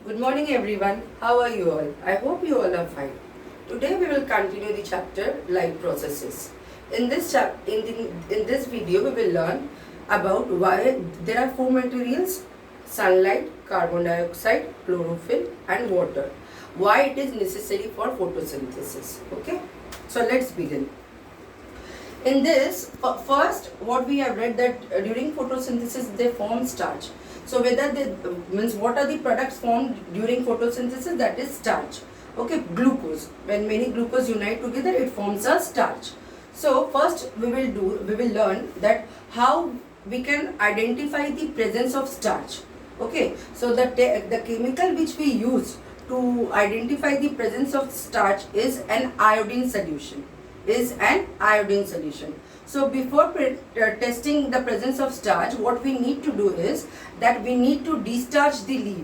Good morning everyone. How are you all? I hope you all are fine. Today we will continue the chapter life processes. In this video we will learn about why there are four materials: sunlight, carbon dioxide, chlorophyll and water. Why it is necessary for photosynthesis. Okay? So let's begin. In this, first what we have read that during photosynthesis they form starch. So whether they means what are the products formed during photosynthesis? That is starch. Okay, glucose. When many glucose unite together, it forms a starch. So first we will learn that how we can identify the presence of starch. Okay, so the chemical which we use to identify the presence of starch is an iodine solution. So before testing the presence of starch, what we need to do is that we need to discharge the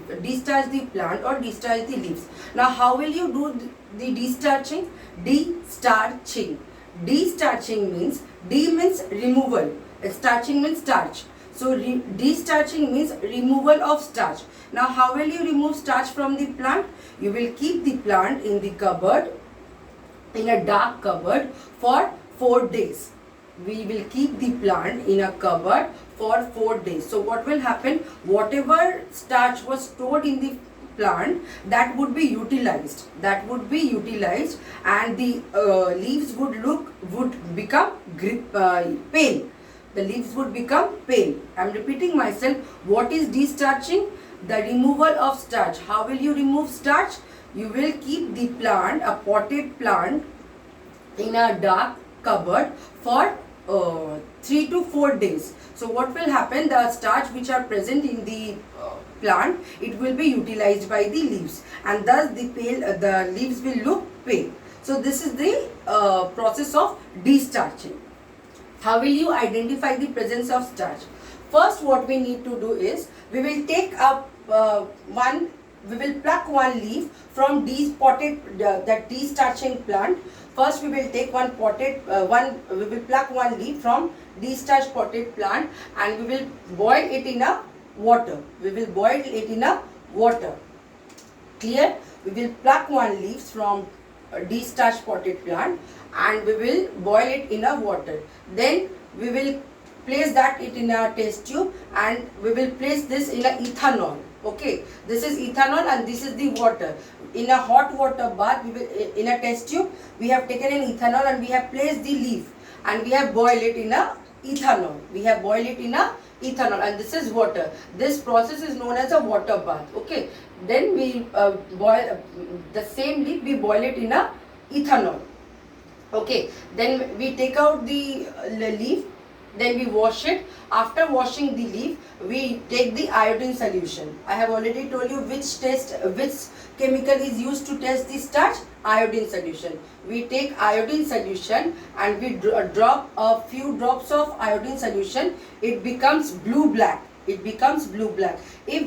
plant or discharge the leaves. Now how will you do the discharging? Destarching means, D means removal, starching means starch. So destarching means removal of starch. Now how will you remove starch from the plant? You will keep the plant in the cupboard, in a dark cupboard for 4 days. We will keep the plant in a cupboard for 4 days. So what will happen? Whatever starch was stored in the plant, that would be utilized. And the leaves would become pale. The leaves would become pale. I am repeating myself. What is destarching? The removal of starch. How will you remove starch? You will keep the plant, a potted plant, in a dark cupboard for 3 to 4 days. So what will happen? The starch which are present in the plant, it will be utilized by the leaves, and thus the leaves will look pale. So this is the process of destarching. How will you identify the presence of starch? First, what we need to do is we will take up we will pluck one leaf from that destarching plant. First, we will take we will pluck one leaf from destarched potted plant and we will boil it in a water. Clear? We will pluck one leaf from destarched potted plant and we will boil it in a water. Then we will place it in a test tube and we will place this in a ethanol. Okay, this is ethanol and this is the water. In a hot water bath, in a test tube, we have taken an ethanol and we have placed the leaf and we have boiled it in a ethanol. And this is water. This process is known as a water bath. Okay, then we boil the same leaf, we boil it in a ethanol. Okay, then we take out the leaf. Then we wash it. After washing the leaf, we take the iodine solution. I have already told you which chemical is used to test the starch. Iodine solution. We take iodine solution and we drop a few drops of iodine solution. It becomes blue-black. If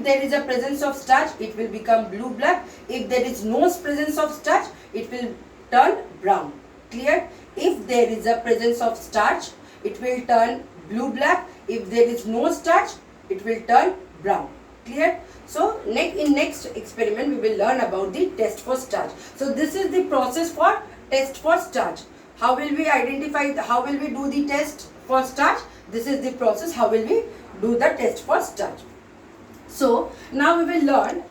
there is a presence of starch, it will become blue-black. If there is no presence of starch, it will turn brown. Clear? If there is a presence of starch, it will turn blue-black. If there is no starch, it will turn brown. Clear? So in next experiment, we will learn about the test for starch. So this is the process for test for starch. How will we how will we do the test for starch? This is the process. How will we do the test for starch? So now we will learn,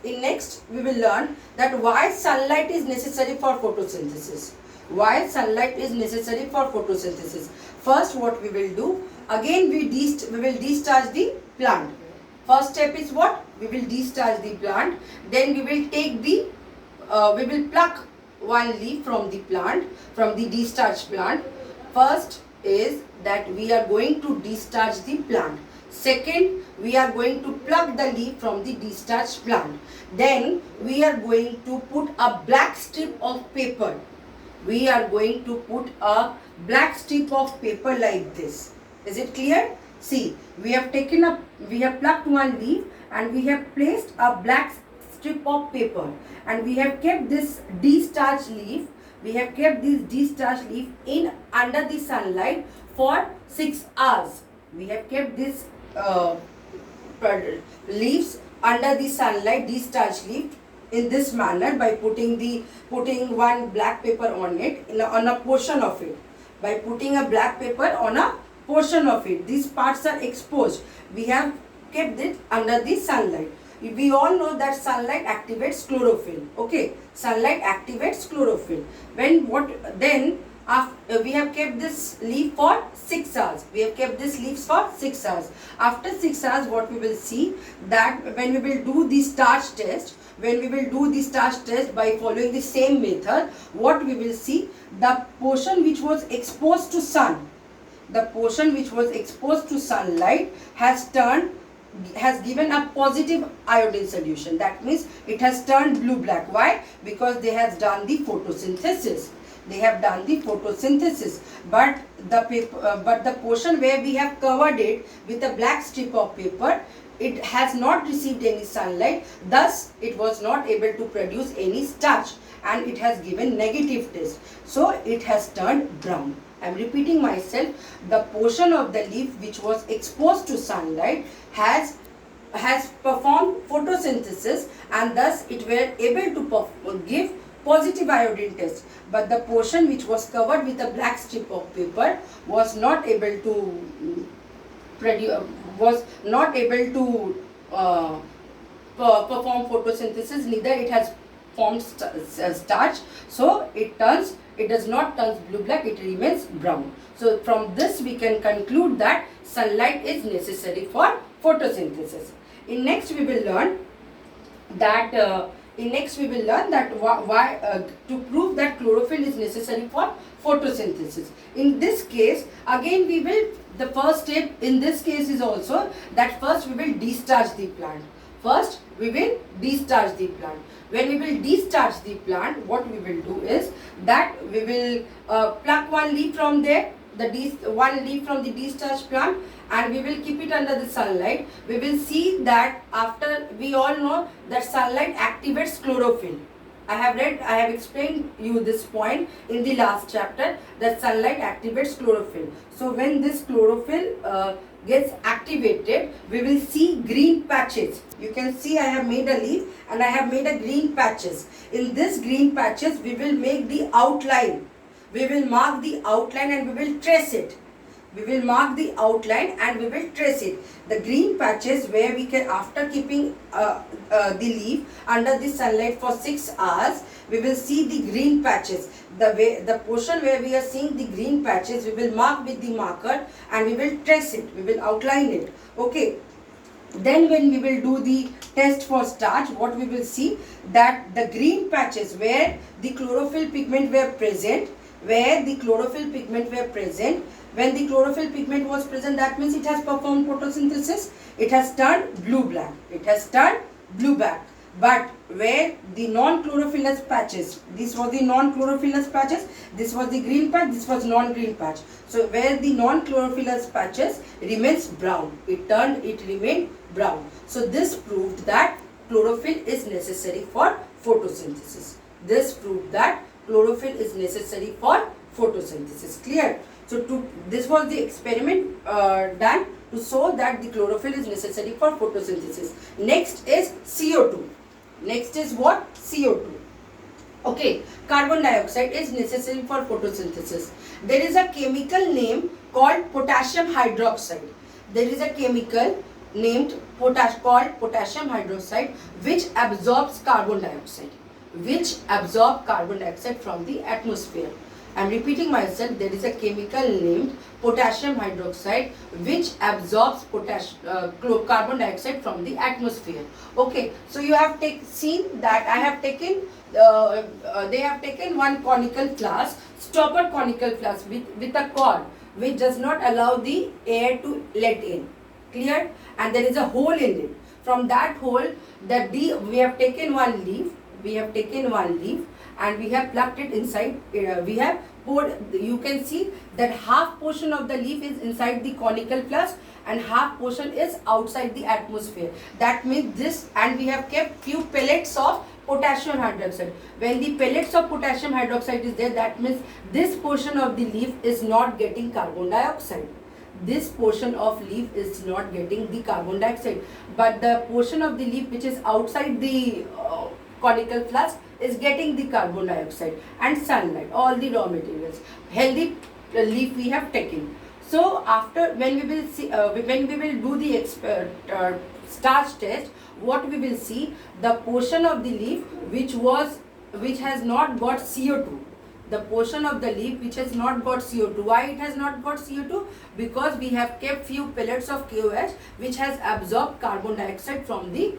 that why sunlight is necessary for photosynthesis. First, what we will do, again we will discharge the plant. First step is what? We will discharge the plant. Then we will take we will pluck one leaf from the plant, from the discharged plant. First is that we are going to discharge the plant. Second, we are going to pluck the leaf from the discharged plant. Then we are going to put a black strip of paper. Like this. Is it clear? See, we have plucked one leaf and we have placed a black strip of paper and we have kept this discharged leaf in under the sunlight for 6 hours. We have kept this leaves under the sunlight, discharged leaf in this manner by putting one black paper on it on a portion of it. By putting a black paper on a portion of it, these parts are exposed. We have kept it under the sunlight. We all know that sunlight activates chlorophyll. Okay, sunlight activates chlorophyll. We have kept this leaf for 6 hours. We have kept this leaves for 6 hours. After 6 hours, what we will see that when we will do the starch test, by following the same method, what we will see, the portion which was exposed to sunlight has given a positive iodine solution. That means it has turned blue black. Why? Because they have done the photosynthesis. But the portion where we have covered it with a black strip of paper, it has not received any sunlight, thus it was not able to produce any starch and it has given negative taste. So it has turned brown. I am repeating myself, the portion of the leaf which was exposed to sunlight has performed photosynthesis and thus it were able to give positive iodine test. But the portion which was covered with a black strip of paper was not able to perform photosynthesis, neither it has formed starch, so it does not turn blue black, it remains brown. So from this we can conclude that sunlight is necessary for photosynthesis. In next we will learn that why to prove that chlorophyll is necessary for photosynthesis. In this case, again the first step in this case is also that first we will discharge the plant. When we will discharge the plant, what we will do is that we will pluck one leaf from there, one leaf from the discharged plant, and we will keep it under the sunlight. We will see that after, we all know that sunlight activates chlorophyll. I have explained you this point in the last chapter that sunlight activates chlorophyll. So when this chlorophyll gets activated, we will see green patches. You can see I have made a leaf and I have made a green patches. In this green patches, we will make the outline. We will mark the outline and we will trace it. We will mark the outline and we will trace it. The green patches where we can, after keeping the leaf under the sunlight for 6 hours, we will see the green patches. The portion where we are seeing the green patches, we will mark with the marker and we will trace it. We will outline it. Okay. Then when we will do the test for starch, what we will see that the green patches where the chlorophyll pigment were present, when the chlorophyll pigment was present, that means it has performed photosynthesis. It has turned blue black. But where the non-chlorophyllous patches, this was the non-chlorophyllous patches, this was the green patch, this was non-green patch. So where the non-chlorophyllous patches remains brown, it remained brown. So this proved that chlorophyll is necessary for photosynthesis. Clear? So this was the experiment done to show that the chlorophyll is necessary for photosynthesis. Next is CO2. Next is what? CO2. Okay, carbon dioxide is necessary for photosynthesis. There is a chemical name called potassium hydroxide. There is a chemical named called potassium hydroxide which absorbs carbon dioxide. From the atmosphere. I am repeating myself, there is a chemical named potassium hydroxide which absorbs carbon dioxide from the atmosphere. Okay, so you have seen that I have taken, they have taken one conical flask, stopper conical flask with a cord which does not allow the air to let in. Clear? And there is a hole in it. From that hole, we have taken one leaf. And we have plucked it inside. We have poured, you can see that half portion of the leaf is inside the conical flask and half portion is outside the atmosphere. That means this, and we have kept few pellets of potassium hydroxide. When the pellets of potassium hydroxide is there, that means this portion of the leaf is not getting carbon dioxide. This portion of leaf is not getting the carbon dioxide. But the portion of the leaf which is outside the conical flask is getting the carbon dioxide and sunlight, all the raw materials. Healthy leaf we have taken. So after, when we will see, when we will do the starch test, what we will see, the portion of the leaf which has not got CO2. The portion of the leaf which has not got CO2. Why it has not got CO2? Because we have kept few pellets of KOH which has absorbed carbon dioxide from the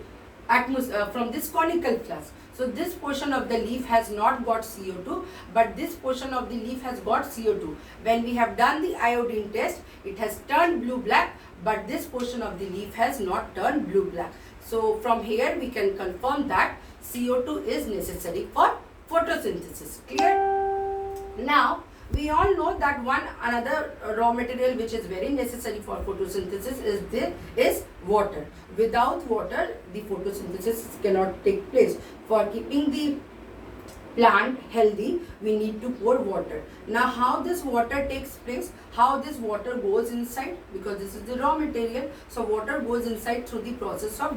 atmosphere, from this conical flask. So this portion of the leaf has not got CO2, but this portion of the leaf has got CO2. When we have done the iodine test, it has turned blue-black, but this portion of the leaf has not turned blue-black. So from here we can confirm that CO2 is necessary for photosynthesis. Clear? Now, we all know that another raw material which is very necessary for photosynthesis is water. Without water, the photosynthesis cannot take place. For keeping the plant healthy, we need to pour water. Now, how this water takes place, how this water goes inside, because this is the raw material, so water goes inside through the process of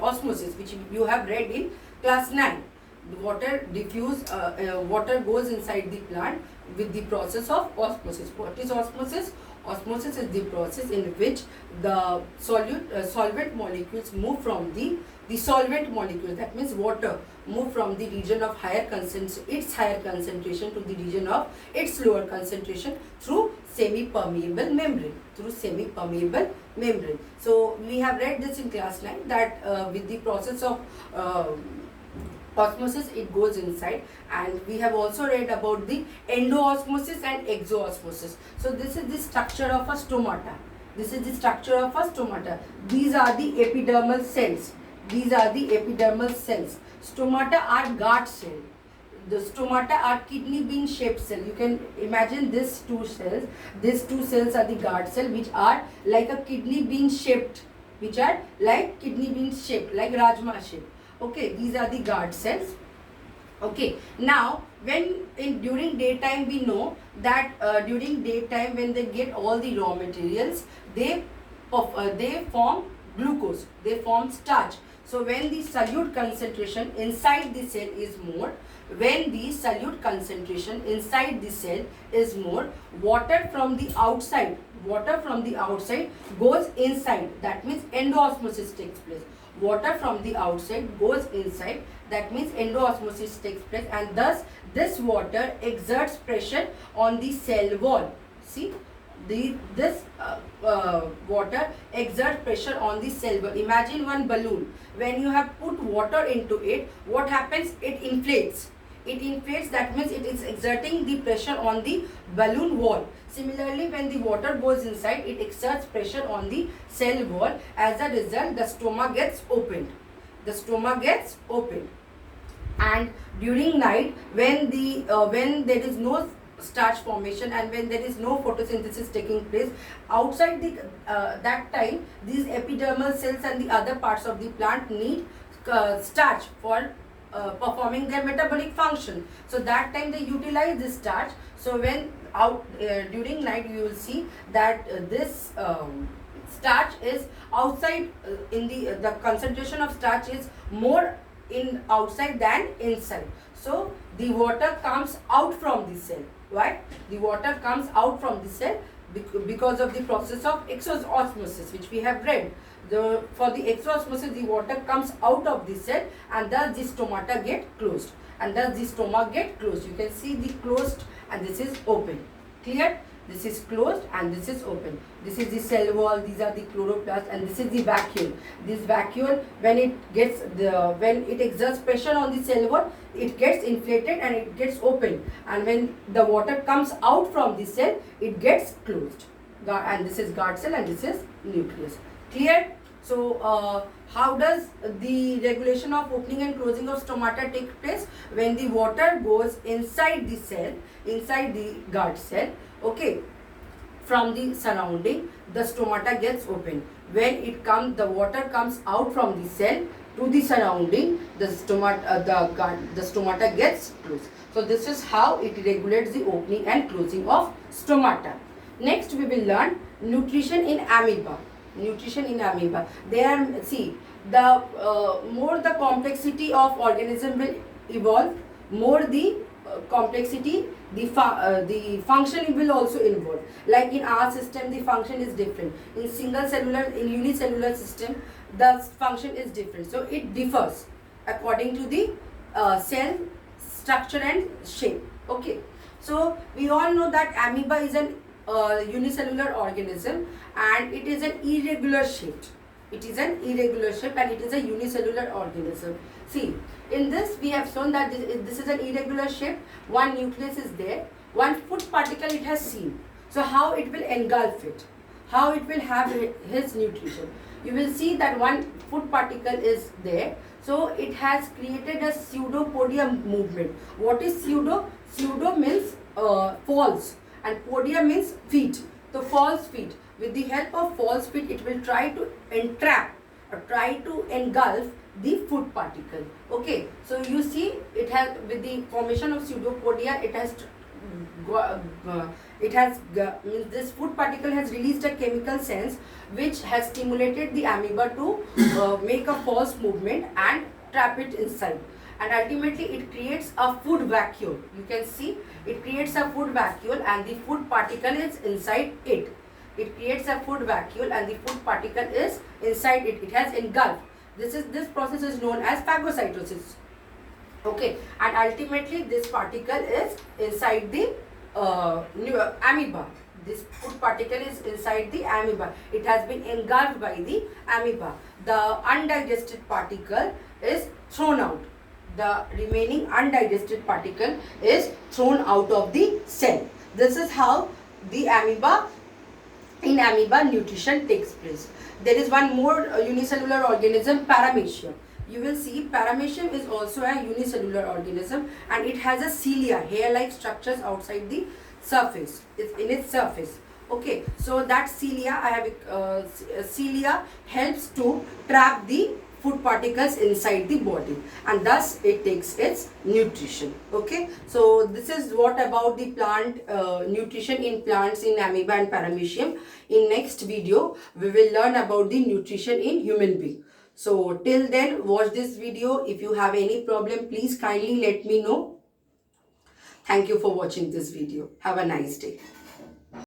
osmosis, which you have read in class 9. The water goes inside the plant with the process of osmosis. What is osmosis? Osmosis is the process in which the solvent molecules move from the solvent molecules, that means water, move from the region of its higher concentration to the region of its lower concentration through semi-permeable membrane. So we have read this in class 9 that with the process of osmosis, it goes inside, and we have also read about the endoosmosis and exoosmosis. So this is the structure of a stomata. These are the epidermal cells. Stomata are guard cell. The stomata are kidney bean shaped cell. You can imagine these two cells. These two cells are the guard cell, which are like a kidney bean shaped, like Rajma shape. Okay, these are the guard cells. Okay, now during daytime, we know that during daytime, when they get all the raw materials, they form glucose, they form starch. So when the solute concentration inside the cell is more, water from the outside goes inside. That means endoosmosis takes place. Water from the outside goes inside, that means endoosmosis takes place, and thus this water exerts pressure on the cell wall. See, this water exerts pressure on the cell wall. Imagine one balloon. When you have put water into it, what happens? It inflates. That means it is exerting the pressure on the balloon wall. Similarly, when the water goes inside, it exerts pressure on the cell wall. As a result, the stoma gets opened. And during night, when there is no starch formation and when there is no photosynthesis taking place, outside that time, these epidermal cells and the other parts of the plant need starch for performing their metabolic function. So that time they utilize this starch. So when during night, you will see that this starch is outside. In the concentration of starch is more in outside than inside. So the water comes out from the cell. Why? The water comes out from the cell because of the process of exosmosis, which we have read. For the exosmosis, the water comes out of the cell, and thus the stomata get closed. You can see the closed, and this is open. Clear? This is closed and this is open. This is the cell wall, these are the chloroplasts, and this is the vacuole. This vacuole, when it exerts pressure on the cell wall, it gets inflated and it gets open. And when the water comes out from the cell, it gets closed. And this is guard cell and this is nucleus. Clear? So, how does the regulation of opening and closing of stomata take place? When the water goes inside the cell, inside the guard cell, okay, from the surrounding, the stomata gets open. When the water comes out from the cell to the surrounding, the stomata gets closed. So this is how it regulates the opening and closing of stomata. Next, we will learn nutrition in amoeba. nutrition in amoeba. They are, see, the more the complexity of organism will evolve, more the complexity, the function will also involve. Like in our system, the function is different. In single cellular, in unicellular system, the function is different. So it differs according to the cell structure and shape. Okay, so we all know that amoeba is an unicellular organism, and it is an irregular shaped. It is an irregular shape and it is a unicellular organism. See, in this we have shown that this is an irregular shape. One nucleus is there, one food particle it has seen. So how it will engulf it? How it will have his nutrition? You will see that one food particle is there. So it has created a pseudopodia movement. What is pseudo? Pseudo means false, and podia means feet. So false feet. With the help of false feet, it will try to entrap or try to engulf the food particle. Okay, so you see, it has, with the formation of pseudopodia, this food particle has released a chemical sense which has stimulated the amoeba to make a false movement and trap it inside. And ultimately it creates a food vacuole. You can see it creates a food vacuole and the food particle is inside it. It creates a food vacuole and the food particle is inside it. It has engulfed. This process is known as phagocytosis. Okay, and ultimately this particle is inside the amoeba. This food particle is inside the amoeba. It has been engulfed by the amoeba. The undigested particle is thrown out. The remaining undigested particle is thrown out of the cell. This is how the amoeba, in amoeba, nutrition takes place. There is one more unicellular organism, Paramecium. You will see Paramecium is also a unicellular organism, and it has a cilia, hair-like structures outside the surface, in its surface. Okay, so that cilia helps to trap the food particles inside the body, and thus it takes its nutrition. Okay, so this is what about the plant nutrition in plants in amoeba and Paramecium. In next video we will learn about the nutrition in human being. So till then, watch this video. If you have any problem, please kindly let me know. Thank you for watching this video. Have a nice day.